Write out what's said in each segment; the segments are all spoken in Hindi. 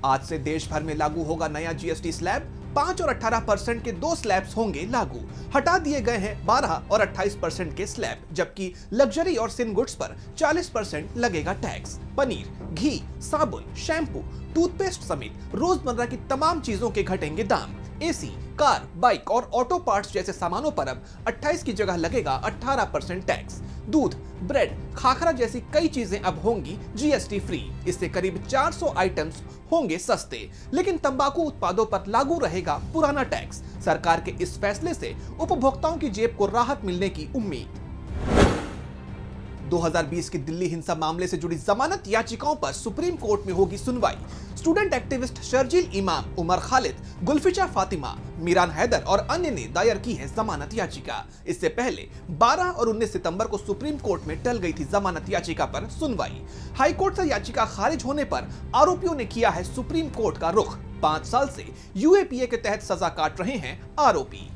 आज से देश भर में लागू होगा नया जीएसटी स्लैब। 5 और 18% के 2 स्लैब्स होंगे लागू। हटा दिए गए हैं 12 और 28% के स्लैब, जबकि लग्जरी और सिन गुड्स पर 40% लगेगा टैक्स। पनीर, घी, साबुन, शैम्पू, टूथपेस्ट समेत रोजमर्रा की तमाम चीजों के घटेंगे दाम। एसी, कार, बाइक और ऑटो पार्ट्स जैसे सामानों पर अब 28 की जगह लगेगा 18% टैक्स। दूध, ब्रेड, खाखरा जैसी कई चीजें अब होंगी जीएसटी फ्री। इससे करीब 400 आइटम्स होंगे सस्ते, लेकिन तंबाकू उत्पादों पर लागू रहेगा पुराना टैक्स। सरकार के इस फैसले से उपभोक्ताओं की जेब को राहत मिलने की उम्मीद। 2020 की दिल्ली हिंसा मामले से जुड़ी जमानत याचिकाओं पर सुप्रीम कोर्ट में होगी सुनवाई। स्टूडेंट एक्टिविस्ट शर्जील इमाम, उमर खालिद, गुलफिचा फातिमा, मीरान हैदर और अन्य ने दायर की है जमानत याचिका। इससे पहले 12 और 19 सितंबर को सुप्रीम कोर्ट में टल गई थी जमानत याचिका पर सुनवाई। हाईकोर्ट से याचिका खारिज होने पर आरोपियों ने किया है सुप्रीम कोर्ट का रुख। 5 साल से यूएपीए के तहत सजा काट रहे हैं आरोपी।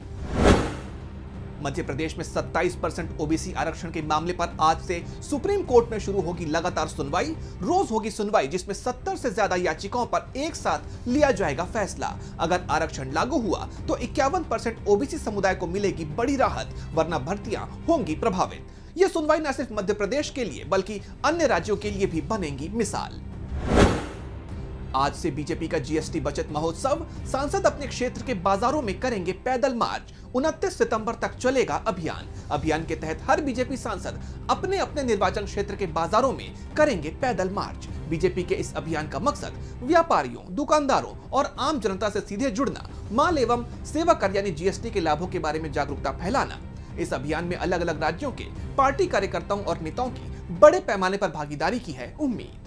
मध्य प्रदेश में 27% ओबीसी आरक्षण के मामले पर आज से सुप्रीम कोर्ट में शुरू होगी लगातार सुनवाई। रोज होगी सुनवाई, जिसमें 70 से ज्यादा याचिकाओं पर एक साथ लिया जाएगा फैसला। अगर आरक्षण लागू हुआ तो 51% ओबीसी समुदाय को मिलेगी बड़ी राहत, वरना भर्तियां होंगी प्रभावित। ये सुनवाई न सिर्फ मध्य प्रदेश के लिए बल्कि अन्य राज्यों के लिए भी बनेगी मिसाल। आज से बीजेपी का जीएसटी बचत महोत्सव। सांसद अपने क्षेत्र के बाजारों में करेंगे पैदल मार्च। 29 सितंबर तक चलेगा अभियान। अभियान के तहत हर बीजेपी सांसद अपने अपने निर्वाचन क्षेत्र के बाजारों में करेंगे पैदल मार्च। बीजेपी के इस अभियान का मकसद व्यापारियों, दुकानदारों और आम जनता से सीधे जुड़ना, माल एवं सेवा कर यानी जीएसटी के लाभों के बारे में जागरूकता फैलाना। इस अभियान में अलग अलग राज्यों के पार्टी कार्यकर्ताओं और नेताओं की बड़े पैमाने पर भागीदारी की है उम्मीद।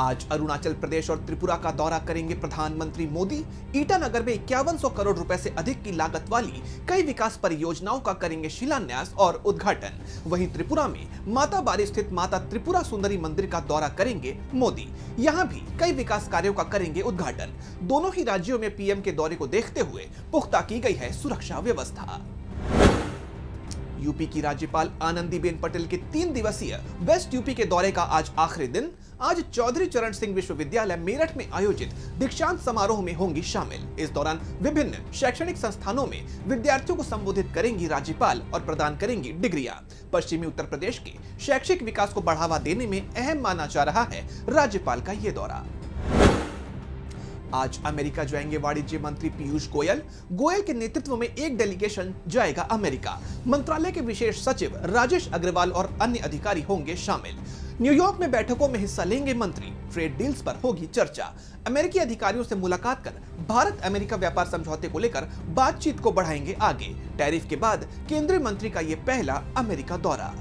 आज अरुणाचल प्रदेश और त्रिपुरा का दौरा करेंगे प्रधानमंत्री मोदी। ईटानगर में 5100 करोड़ रुपए से अधिक की लागत वाली कई विकास परियोजनाओं का करेंगे शिलान्यास और उद्घाटन। वहीं त्रिपुरा में माता बारी स्थित माता त्रिपुरा सुंदरी मंदिर का दौरा करेंगे मोदी। यहां भी कई विकास कार्यों का करेंगे उद्घाटन। दोनों ही राज्यों में पीएम के दौरे को देखते हुए पुख्ता की गई है सुरक्षा व्यवस्था। यूपी की राज्यपाल आनंदीबेन पटेल के 3 दिवसीय वेस्ट यूपी के दौरे का आज आखिरी दिन। आज चौधरी चरण सिंह विश्वविद्यालय मेरठ में आयोजित दीक्षांत समारोह में होंगी शामिल। इस दौरान विभिन्न शैक्षणिक संस्थानों में विद्यार्थियों को संबोधित करेंगी राज्यपाल और प्रदान करेंगी डिग्रियां। पश्चिमी उत्तर प्रदेश के शैक्षिक विकास को बढ़ावा देने में अहम माना जा रहा है राज्यपाल का ये दौरा। आज अमेरिका जाएंगे वाणिज्य मंत्री पीयूष गोयल। गोयल के नेतृत्व में एक डेलीगेशन जाएगा अमेरिका। मंत्रालय के विशेष सचिव राजेश अग्रवाल और अन्य अधिकारी होंगे शामिल। न्यूयॉर्क में बैठकों में हिस्सा लेंगे मंत्री। ट्रेड डील्स पर होगी चर्चा। अमेरिकी अधिकारियों से मुलाकात कर भारत अमेरिका व्यापार समझौते को लेकर बातचीत को बढ़ाएंगे आगे। टैरिफ के बाद केंद्रीय मंत्री का यह पहला अमेरिका दौरा।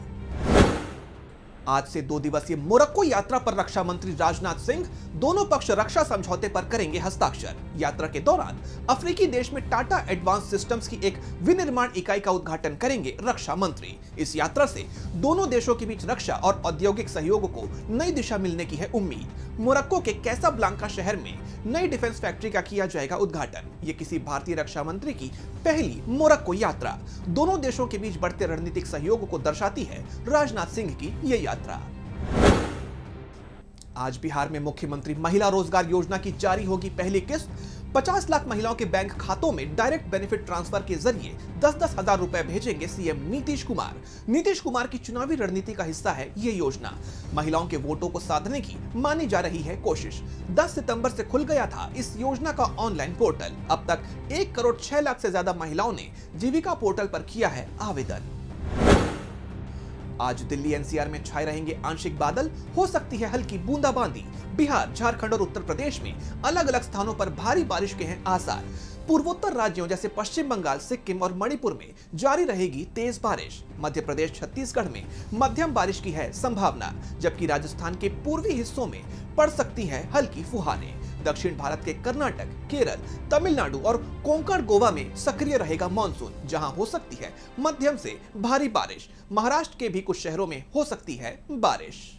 आज से 2 दिवसीय मोरक्को यात्रा पर रक्षा मंत्री राजनाथ सिंह। दोनों पक्ष रक्षा समझौते पर करेंगे हस्ताक्षर। यात्रा के दौरान अफ्रीकी देश में टाटा एडवांस सिस्टम्स की एक विनिर्माण इकाई का उद्घाटन करेंगे रक्षा मंत्री। इस यात्रा से दोनों देशों के बीच रक्षा और औद्योगिक सहयोग को नई दिशा मिलने की है उम्मीद। मोरक्को के कैसाब्लांका शहर में नई डिफेंस फैक्ट्री का किया जाएगा उद्घाटन। ये किसी भारतीय रक्षा मंत्री की पहली मोरक्को यात्रा। दोनों देशों के बीच बढ़ते रणनीतिक सहयोग को दर्शाती है राजनाथ सिंह की ये यात्रा। आज बिहार में मुख्यमंत्री महिला रोजगार योजना की जारी होगी पहली किस्त। 50 लाख महिलाओं के बैंक खातों में डायरेक्ट बेनिफिट ट्रांसफर के जरिए 10-10 हजार रुपए भेजेंगे सीएम नीतीश कुमार। नीतीश कुमार की चुनावी रणनीति का हिस्सा है ये योजना। महिलाओं के वोटों को साधने की मानी जा रही है कोशिश। 10 सितंबर से खुल गया था इस योजना का ऑनलाइन पोर्टल। अब तक 1 करोड़ 6 लाख से ज्यादा महिलाओं ने जीविका पोर्टल पर किया है आवेदन। आज दिल्ली एनसीआर में छाए रहेंगे आंशिक बादल। हो सकती है हल्की बूंदाबांदी। बिहार, झारखंड और उत्तर प्रदेश में अलग अलग स्थानों पर भारी बारिश के हैं आसार। पूर्वोत्तर राज्यों जैसे पश्चिम बंगाल, सिक्किम और मणिपुर में जारी रहेगी तेज बारिश। मध्य प्रदेश, छत्तीसगढ़ में मध्यम बारिश की है संभावना, जबकि राजस्थान के पूर्वी हिस्सों में पड़ सकती है हल्की फुहारें। दक्षिण भारत के कर्नाटक, केरल, तमिलनाडु और कोंकण गोवा में सक्रिय रहेगा मानसून, जहां हो सकती है मध्यम से भारी बारिश। महाराष्ट्र के भी कुछ शहरों में हो सकती है बारिश।